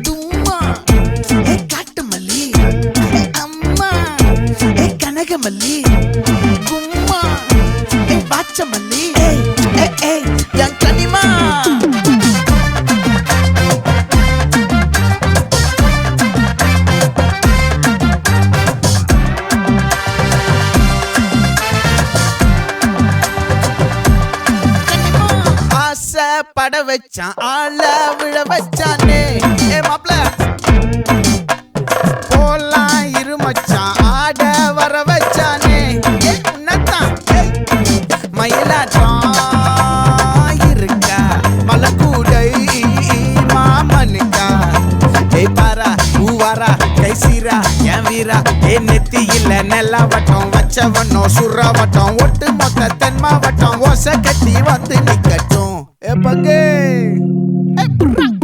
தும்மா காட்டு மல்லி அம்மா கனகமல்லி கும்மா பாச்ச மல்லி என் கனிமா பட வச்சான் ஆள விழ வச்சானே மாப்ள போலாம் இருமச்சான் ஆட வர வச்சானே உன்னத்தான் மயிலாட்டம் இருக்கா மலக்கூடை மாமனுக்கா பாரா பூவாரா கைசீரா என் வீரா நெத்தி இல்ல நெல்லா வட்டம் வச்சவனோ சுறா வட்டம் ஒட்டு மொத்த தென் மாவட்டம் ஓசை கட்டி வந்து நிக்கட்டும் பங்கே